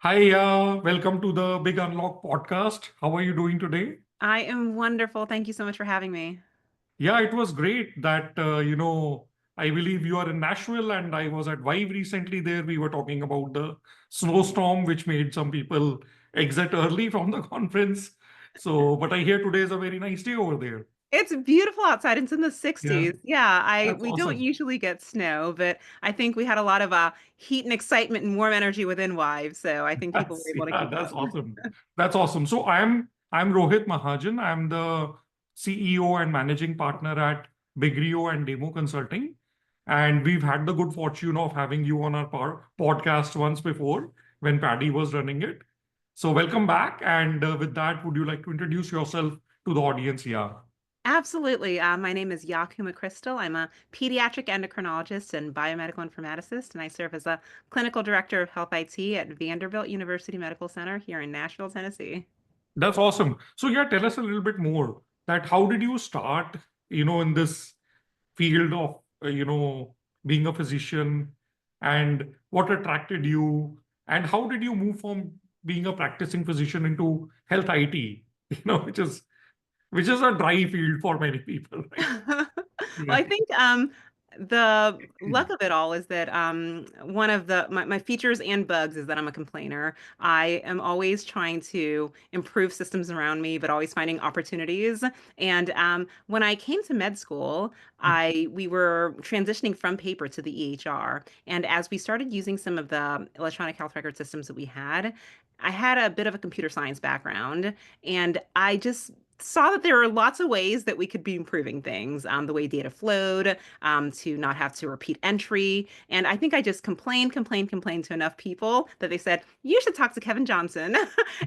Hi, welcome to the Big Unlock podcast. How are you doing today? I am wonderful. Thank you so much for having me. Yeah, it was great that, I believe you are in Nashville and I was at Vive recently there. We were talking about the snowstorm, which made some people exit early from the conference. So, but I hear today is a very nice day over there. It's beautiful outside. It's in the Yeah, 60s. Yeah, I that's we don't awesome. usually get snow, but I think we had a lot of heat and excitement and warm energy within Wives, so I think people were able to keep That's up. awesome. That's awesome. So I'm Rohit Mahajan. I'm the CEO and managing partner at Big Rio and Demo Consulting. And we've had the good fortune of having you on our podcast once before when Paddy was running it. So welcome back. And with that, would you like to introduce yourself to the audience here? Absolutely. My name is Yaa Kumah-Crystal. I'm a pediatric endocrinologist and biomedical informaticist, and I serve as a clinical director of health IT at Vanderbilt University Medical Center here in Nashville, Tennessee. That's awesome. So yeah, tell us a little bit more that how did you start, in this field of being a physician, and what attracted you, and how did you move from being a practicing physician into health IT, which is a dry field for many people, right? Well, Yeah. I think the luck of it all is that one of my features and bugs is that I'm a complainer. I am always trying to improve systems around me, but always finding opportunities. And when I came to med school, we were transitioning from paper to the EHR. And as we started using some of the electronic health record systems that we had, I had a bit of a computer science background, and I just saw that there are lots of ways that we could be improving things, the way data flowed, to not have to repeat entry. And I think I just complained to enough people that they said, you should talk to Kevin Johnson.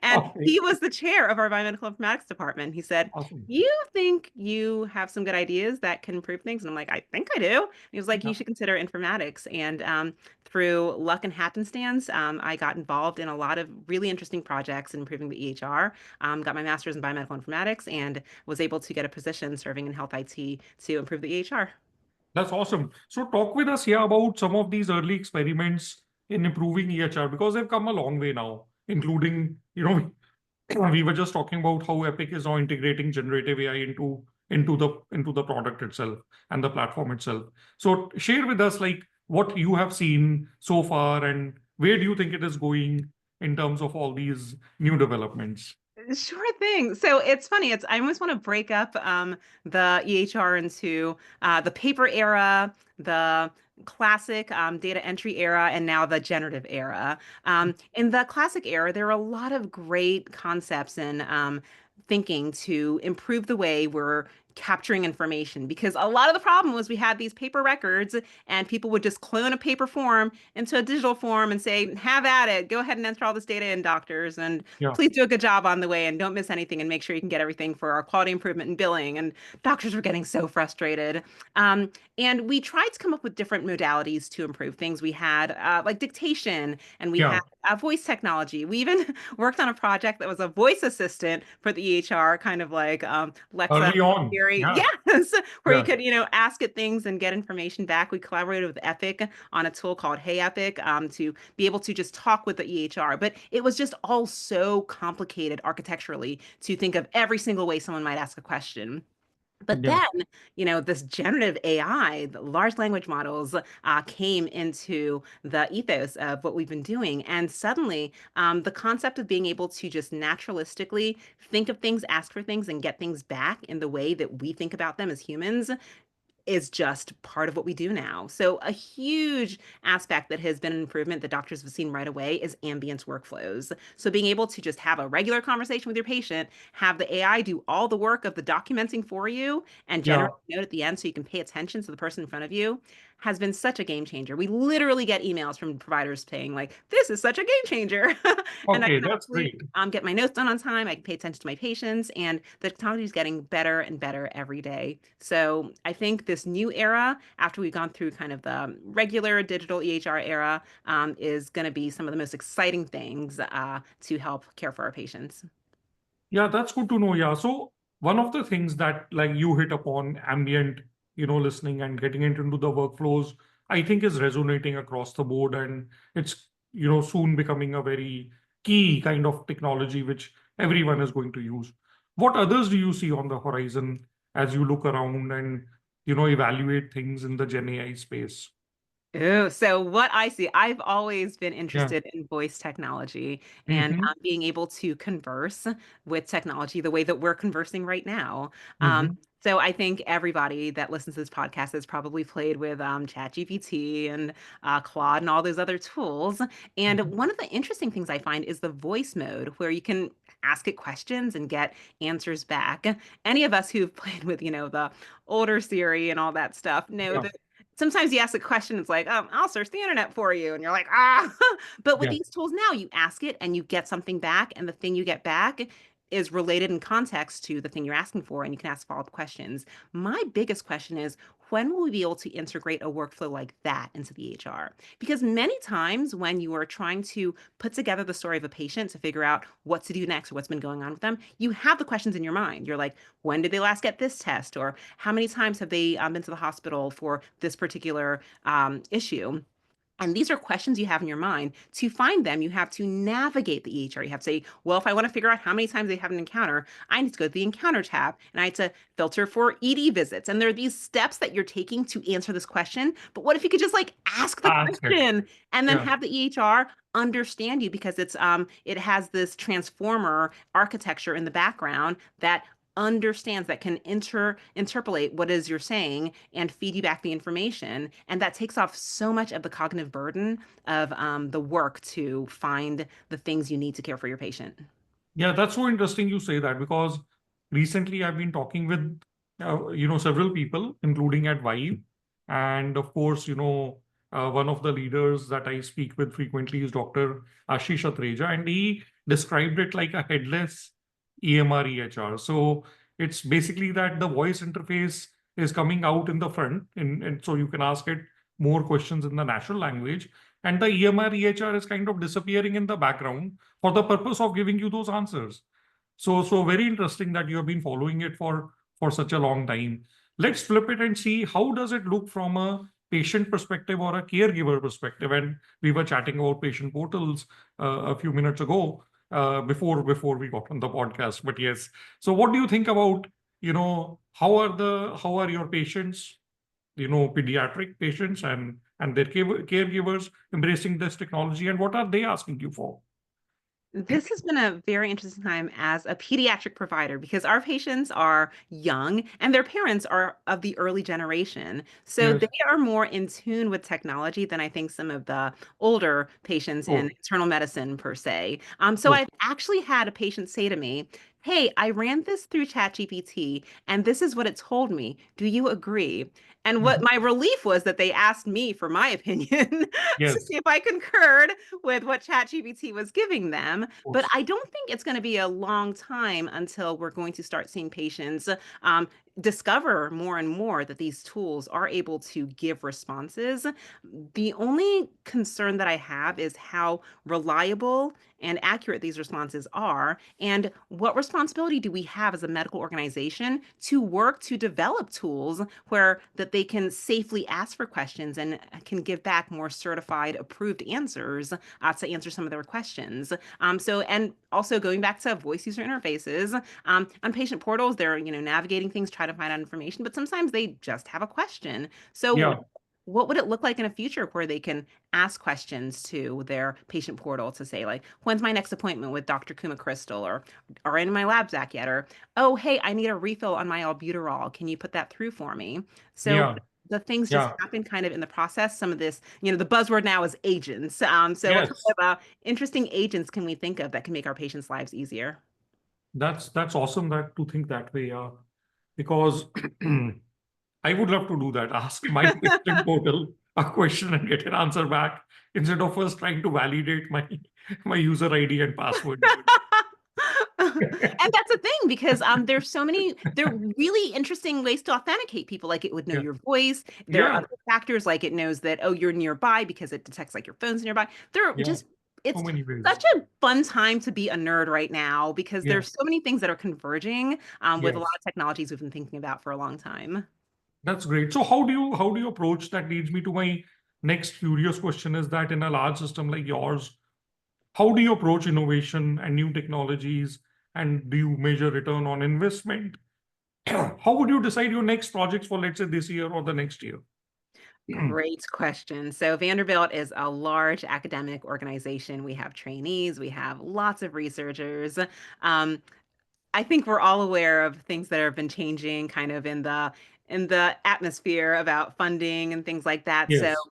And Okay. he was the chair of our biomedical informatics department. He said, Awesome. you think you have some good ideas that can improve things? And I'm like, I think I do. And he was like, you Yeah. should consider informatics. And through luck and happenstance, I got involved in a lot of really interesting projects in improving the EHR, got my master's in biomedical informatics, and was able to get a position serving in health IT to improve the EHR. That's awesome. So talk with us here about some of these early experiments in improving EHR because they've come a long way now, including, we were just talking about how Epic is now integrating generative AI into the product itself and the platform itself. So share with us like what you have seen so far and where do you think it is going in terms of all these new developments? Sure thing. So it's funny. I almost want to break up the EHR into the paper era, the classic data entry era, and now the generative era. In the classic era, there are a lot of great concepts and thinking to improve the way we're capturing information, because a lot of the problem was we had these paper records and people would just clone a paper form into a digital form and say, have at it, go ahead and enter all this data in, doctors, and Yeah. please do a good job on the way and don't miss anything and make sure you can get everything for our quality improvement and billing. And doctors were getting so frustrated. And we tried to come up with different modalities to improve things. We had like dictation, and we had Yeah. voice technology. We even worked on a project that was a voice assistant for the EHR, kind of like Lexa. Early on. Siri. Yeah. Yes, where you Yeah. could, ask it things and get information back. We collaborated with Epic on a tool called Hey Epic, to be able to just talk with the EHR. But it was just all so complicated architecturally to think of every single way someone might ask a question. But Yeah. then, this generative AI, the large language models, came into the ethos of what we've been doing. And suddenly, the concept of being able to just naturalistically think of things, ask for things, and get things back in the way that we think about them as humans is just part of what we do now. So a huge aspect that has been an improvement that doctors have seen right away is ambience workflows. So being able to just have a regular conversation with your patient, have the AI do all the work of the documenting for you and Yeah. generate a note at the end so you can pay attention to the person in front of you has been such a game changer. We literally get emails from providers saying like, this is such a game changer. And I Okay, can that's actually great. get my notes done on time. I can pay attention to my patients, and the technology is getting better and better every day. So I think this new era, after we've gone through kind of the regular digital EHR era, is going to be some of the most exciting things to help care for our patients. Yeah, that's good to know. Yeah. So one of the things that like you hit upon ambient, listening and getting into the workflows, I think is resonating across the board. And it's soon becoming a very key kind of technology which everyone is going to use. What others do you see on the horizon as you look around and evaluate things in the Gen AI space? Oh, so what I see, I've always been Yeah. interested in voice technology and Mm-hmm. being able to converse with technology the way that we're conversing right now. Um, Mm-hmm. so I think everybody that listens to this podcast has probably played with ChatGPT and Claude and all those other tools. And Mm-hmm. one of the interesting things I find is the voice mode where you can ask it questions and get answers back. Any of us who've played with, the older Siri and all that stuff know Yeah. that sometimes you ask a question, it's like, I'll search the internet for you. And you're like, ah. But with Yeah. these tools now, you ask it and you get something back, and the thing you get back is related in context to the thing you're asking for, and you can ask follow-up questions. My biggest question is, when will we be able to integrate a workflow like that into the EHR? Because many times when you are trying to put together the story of a patient to figure out what to do next or what's been going on with them, you have the questions in your mind. You're like, when did they last get this test? Or how many times have they been to the hospital for this particular issue? And these are questions you have in your mind. To find them, you have to navigate the EHR. You have to say, well, if I want to figure out how many times they have an encounter, I need to go to the encounter tab and I have to filter for ED visits. And there are these steps that you're taking to answer this question. But what if you could just like ask the Ask it. question and then Yeah. have the EHR understand you because it has this transformer architecture in the background that understands that can interpolate what is you're saying and feed you back the information, and that takes off so much of the cognitive burden of the work to find the things you need to care for your patient. Yeah, that's so interesting you say that because recently I've been talking with several people, including at Vive, and of course, one of the leaders that I speak with frequently is Dr. Ashish Atreja, and he described it like a headless EMR EHR. So it's basically that the voice interface is coming out in the front, and so you can ask it more questions in the natural language, and the EMR EHR is kind of disappearing in the background for the purpose of giving you those answers. So very interesting that you have been following it for such a long time. Let's flip it and see how does it look from a patient perspective or a caregiver perspective. And we were chatting about patient portals a few minutes ago before we got on the podcast. But yes, so what do you think about how are your patients, pediatric patients and their caregivers embracing this technology, and what are they asking you for? This has been a very interesting time as a pediatric provider because our patients are young and their parents are of the early generation. So Yes. they are more in tune with technology than I think some of the older patients in Oh, internal medicine, per se. So oh. I've actually had a patient say to me, "Hey, I ran this through ChatGPT and this is what it told me. Do you agree?" And what Mhm. my relief was that they asked me for my opinion to Yes, see if I concurred with what ChatGPT was giving them. of But course. I don't think it's going to be a long time until we're going to start seeing patients um, discover more and more that these tools are able to give responses. The only concern that I have is how reliable and accurate these responses are, and what responsibility do we have as a medical organization to work to develop tools where that they can safely ask for questions and can give back more certified, approved answers to answer some of their questions. And also going back to voice user interfaces, on patient portals, they're, navigating things, try to find out information, but sometimes they just have a question. So Yeah, what would it look like in a future where they can ask questions to their patient portal to say, like, when's my next appointment with Dr. Kumah-Crystal, or are any of my labs back yet? Or, oh, hey, I need a refill on my albuterol. Can you put that through for me? So yeah, the things just yeah. happen kind of in the process. Some of this, the buzzword now is agents. So what kind Yes, of interesting agents can we think of that can make our patients' lives easier? that's awesome that to think that way. Yeah, because I would love to do that. Ask my patient portal a question and get an answer back instead of first trying to validate my user ID and password. And that's the thing because there's so many there are really interesting ways to authenticate people, like it would know Yeah, your voice. There are yeah. other factors like it knows that, oh, you're nearby because it detects like your phone's nearby. There are Yeah. just So it's many ways. such a fun time to be a nerd right now because Yeah. there's so many things that are converging with a lot Yes. of technologies we've been thinking about for a long time. That's great. So how do you approach that? Leads me to my next curious question is that in a large system like yours, how do you approach innovation and new technologies? And do you measure return on investment? How would you decide your next projects for, let's say, this year or the next year? Great question. So Vanderbilt is a large academic organization. We have trainees, we have lots of researchers. Um, I think we're all aware of things that have been changing kind of in the atmosphere about funding and things like that. So Yes.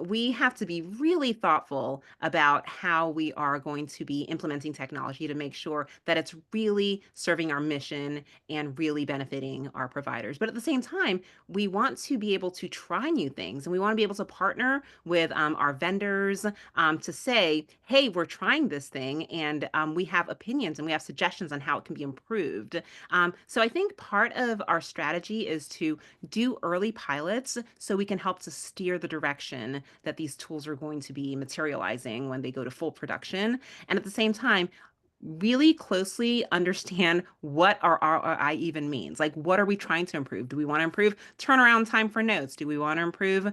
we have to be really thoughtful about how we are going to be implementing technology to make sure that it's really serving our mission and really benefiting our providers. But at the same time, we want to be able to try new things and we want to be able to partner with our vendors to say, hey, we're trying this thing and we have opinions and we have suggestions on how it can be improved. So I think part of our strategy is to do early pilots so we can help to steer the direction that these tools are going to be materializing when they go to full production. And at the same time, really closely understand what our ROI even means. Like, what are we trying to improve? Do we want to improve turnaround time for notes? Do we want to improve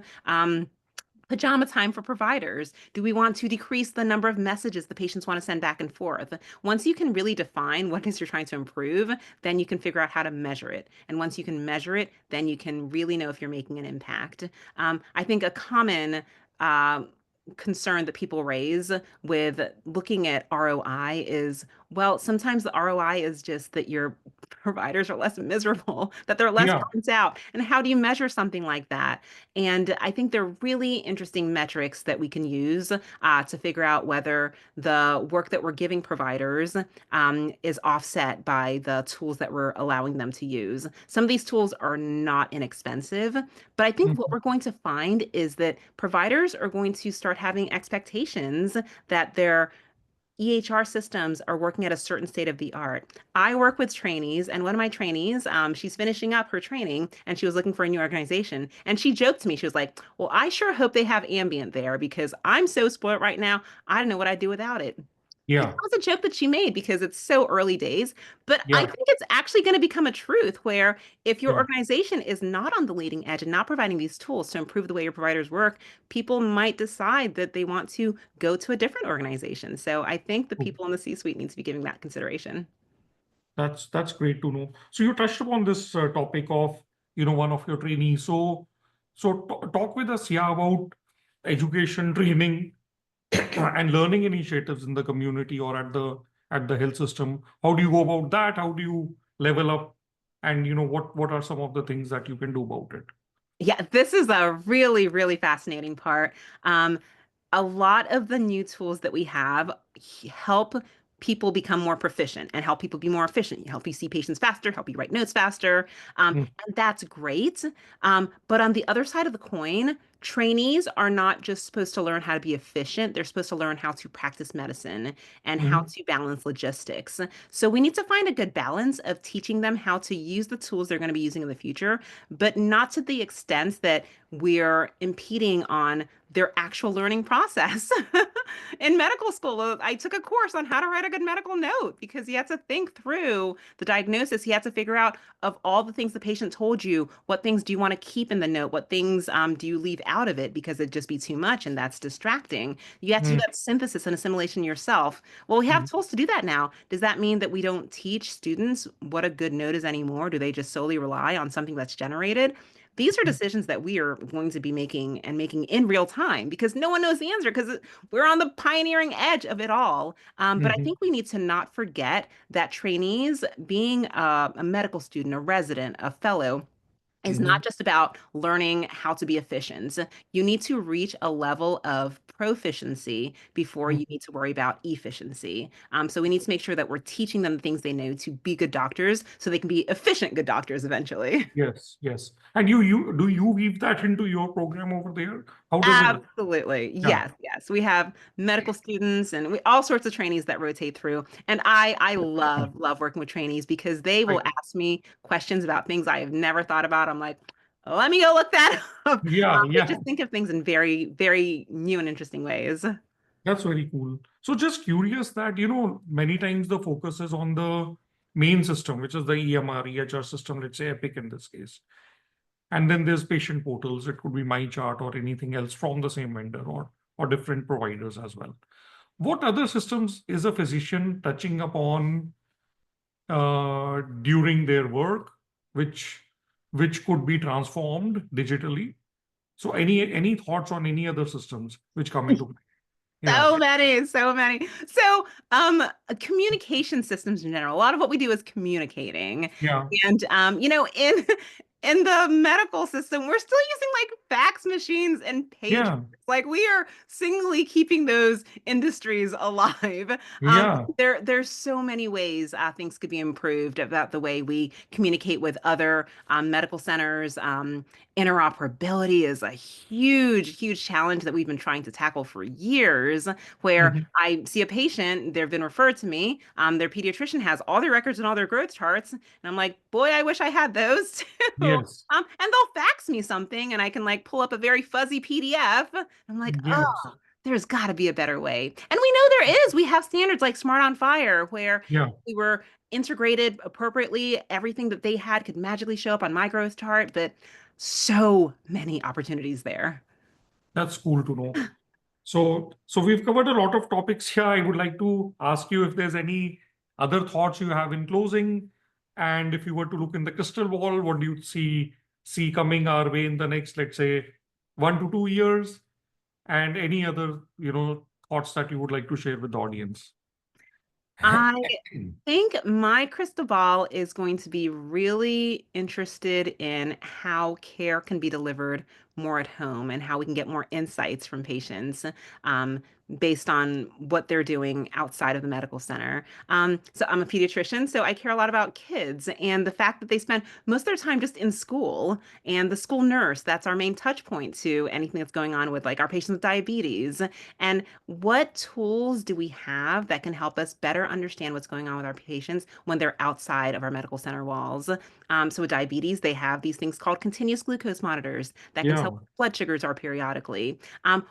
pajama time for providers? Do we want to decrease the number of messages the patients want to send back and forth? Once you can really define what it is you're trying to improve, then you can figure out how to measure it. And once you can measure it, then you can really know if you're making an impact. I think a common concern that people raise with looking at ROI is, well, sometimes the ROI is just that your providers are less miserable, that they're less Yeah. burnt out. And how do you measure something like that? And I think they're really interesting metrics that we can use to figure out whether the work that we're giving providers is offset by the tools that we're allowing them to use. Some of these tools are not inexpensive, but I think what Mhm. we're going to find is that providers are going to start having expectations that their EHR systems are working at a certain state of the art. I work with trainees, and one of my trainees, she's finishing up her training and she was looking for a new organization. And she joked to me, she was like, well, I sure hope they have ambient there because I'm so spoiled right now. I don't know what I'd do without it. And Yeah. that was a joke that she made because it's so early days. But I Yeah. think it's actually going to become a truth where if your Yeah. organization is not on the leading edge and not providing these tools to improve the way your providers work, people might decide that they want to go to a different organization. So I think the people in the C-suite need to be giving that consideration. That's great to know. So you touched upon this topic of, one of your trainees. So talk with us, yeah, about education, training, and learning initiatives in the community or at the health system. How do you go about that? How do you level up? And what are some of the things that you can do about it? Yeah, this is a really, really fascinating part. Um, a lot of the new tools that we have help people become more proficient and help people be more efficient. Help you see patients faster, help you write notes faster. Mm, And that's great. But on the other side of the coin, trainees are not just supposed to learn how to be efficient, they're supposed to learn how to practice medicine and how mhm, to balance logistics. So we need to find a good balance of teaching them how to use the tools they're going to be using in the future, but not to the extent that we're impeding on their actual learning process. In medical school, I took a course on how to write a good medical note because you have to think through the diagnosis. You have to figure out of all the things the patient told you, what things do you want to keep in the note? What things do you leave out of it because it'd just be too much and that's distracting. You have to do mm, that synthesis and assimilation yourself. Well, we have mm, tools to do that now. Does that mean that we don't teach students what a good note is anymore? Do they just solely rely on something that's generated? These are mm, decisions that we are going to be making and making in real time because no one knows the answer because we're on the pioneering edge of it all. But I mhm, think we need to not forget that trainees, being a medical student, a resident, a fellow, is mhm. not just about learning how to be efficient. You need to reach a level of proficiency before you Mhm. need to worry about efficiency. So we need to make sure that we're teaching them the things they know to be good doctors so they can be efficient good doctors eventually. Yes, yes. And you weave that into your program over there? How does it work? Absolutely. Yeah. Yes, yes. We have medical students and all sorts of trainees that rotate through. And I love working with trainees because they will Right. ask me questions about things I have never thought about. I'm like, let me go look that up. Yeah, They yeah. just think of things in very, very new and interesting ways. That's very cool. So just curious that, many times the focus is on the main system, which is the EMR, EHR system, let's say Epic in this case. And then there's patient portals. It could be MyChart or anything else from the same vendor or different providers as well. What other systems is a physician touching upon during their work, which could be transformed digitally? So any thoughts on any other systems which come into play? Yeah. So many, so many. So, communication systems in general, a lot of what we do is communicating. Yeah. And, in the medical system, we're still using like fax machines and pagers. Yeah. Like we are singly keeping those industries alive. Yeah. There's so many ways things could be improved about the way we communicate with other medical centers. Interoperability is a huge, huge challenge that we've been trying to tackle for years, where Mhm. I see a patient, they've been referred to me, their pediatrician has all their records and all their growth charts, and I'm like, boy, I wish I had those too. Yes. And they'll fax me something and I can like pull up a very fuzzy PDF. I'm like, oh, Yes. there's got to be a better way. And we know there is. We have standards like Smart on Fire, where Yeah. we were integrated appropriately. Everything that they had could magically show up on my growth chart, but so many opportunities there. That's cool to know. So we've covered a lot of topics here. I would like to ask you if there's any other thoughts you have in closing, and if you were to look in the crystal ball, what do you see coming our way in the next, let's say, 1 to 2 years, and any other, thoughts that you would like to share with the audience? I think my crystal ball is going to be really interested in how care can be delivered more at home and how we can get more insights from patients um, based on what they're doing outside of the medical center. So I'm a pediatrician, so I care a lot about kids and the fact that they spend most of their time just in school, and the school nurse, that's our main touch point to anything that's going on with like our patients with diabetes. And what tools do we have that can help us better understand what's going on with our patients when they're outside of our medical center walls? So with diabetes, they have these things called continuous glucose monitors that can tell Yeah, what blood sugars are periodically.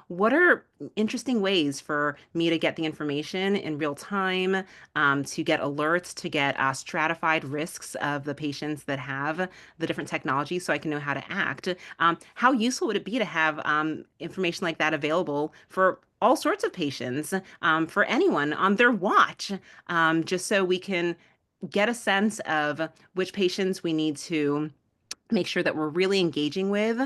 What are interesting ways for me to get the information in real time, to get alerts, to get stratified risks of the patients that have the different technologies so I can know how to act? How useful would it be to have information like that available for all sorts of patients, for anyone on their watch, just so we can get a sense of which patients we need to make sure that we're really engaging with,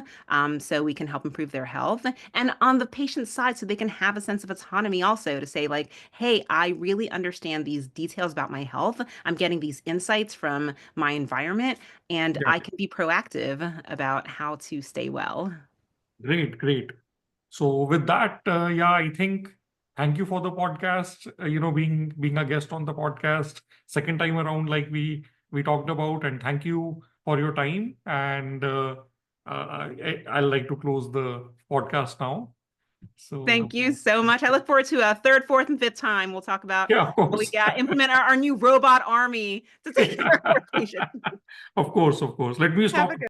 so we can help improve their health. And on the patient side, so they can have a sense of autonomy also to say, like, hey, I really understand these details about my health. I'm getting these insights from my environment, and yeah. I can be proactive about how to stay well. Great, great. So with that, yeah, I think thank you for the podcast. Being a guest on the podcast second time around, like we talked about, and thank you for your time. And I'd like to close the podcast now. So Thank you so much. I look forward to a third, fourth, and fifth time. We'll talk about yeah, of how we course, got implement our new robot army to take care of our patients. of course, of course. Let me Have stop. a good